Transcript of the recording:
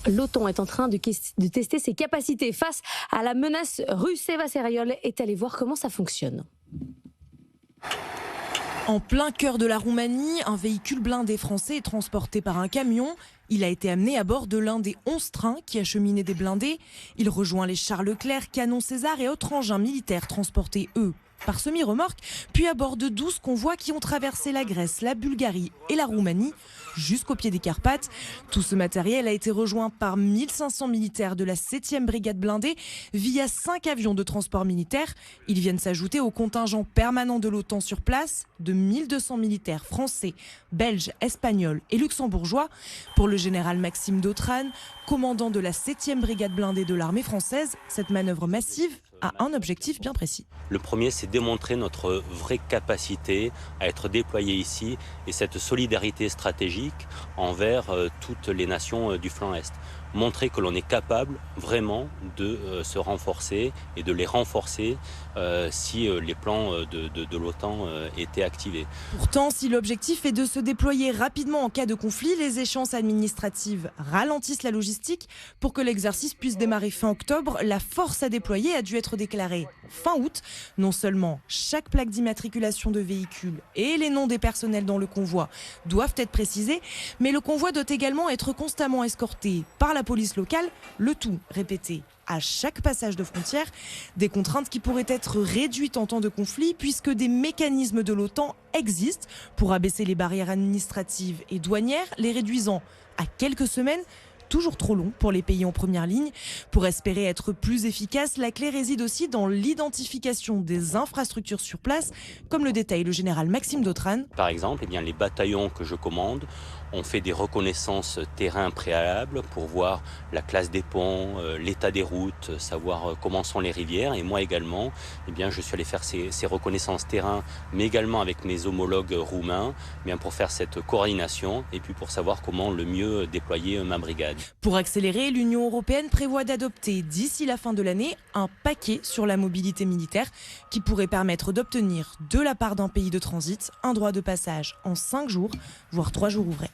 L'OTAN est en train de tester ses capacités face à la menace russe. Eva Seriol est allée voir comment ça fonctionne. En plein cœur de la Roumanie, un véhicule blindé français est transporté par un camion. Il a été amené à bord de l'un des 11 trains qui acheminaient des blindés. Il rejoint les chars Leclerc, canons César et autres engins militaires transportés, eux, par semi-remorque, puis à bord de 12 convois qui ont traversé la Grèce, la Bulgarie et la Roumanie jusqu'au pied des Carpates. Tout ce matériel a été rejoint par 1500 militaires de la 7e brigade blindée via 5 avions de transport militaire. Ils viennent s'ajouter au contingent permanent de l'OTAN sur place de 1200 militaires français, belges, espagnols et luxembourgeois. Pour le général Maxime Dautrane, commandant de la 7e brigade blindée de l'armée française, cette manœuvre massive a un objectif bien précis. Le premier, c'est démontrer notre vraie capacité à être déployés ici et cette solidarité stratégique envers toutes les nations du flanc Est. Montrer que l'on est capable vraiment de se renforcer et de les renforcer si les plans de l'OTAN étaient activés. Pourtant, si l'objectif est de se déployer rapidement en cas de conflit, les échéances administratives ralentissent la logistique. Pour que l'exercice puisse démarrer fin octobre, la force à déployer a dû être déclarée fin août. Non seulement chaque plaque d'immatriculation de véhicule et les noms des personnels dans le convoi doivent être précisés, mais le convoi doit également être constamment escorté par la police locale, le tout répété à chaque passage de frontière. Des contraintes qui pourraient être réduites en temps de conflit puisque des mécanismes de l'OTAN existent pour abaisser les barrières administratives et douanières, les réduisant à quelques semaines. Toujours trop long pour les pays en première ligne. Pour espérer être plus efficace, la clé réside aussi dans l'identification des infrastructures sur place, comme le détaille le général Maxime Dautrane. Par exemple, les bataillons que je commande ont fait des reconnaissances terrain préalables pour voir la classe des ponts, l'état des routes, savoir comment sont les rivières. Et moi également, je suis allé faire ces reconnaissances terrain, mais également avec mes homologues roumains, pour faire cette coordination et puis pour savoir comment le mieux déployer ma brigade. Pour accélérer, l'Union européenne prévoit d'adopter d'ici la fin de l'année un paquet sur la mobilité militaire qui pourrait permettre d'obtenir de la part d'un pays de transit un droit de passage en 5 jours, voire 3 jours ouvrés.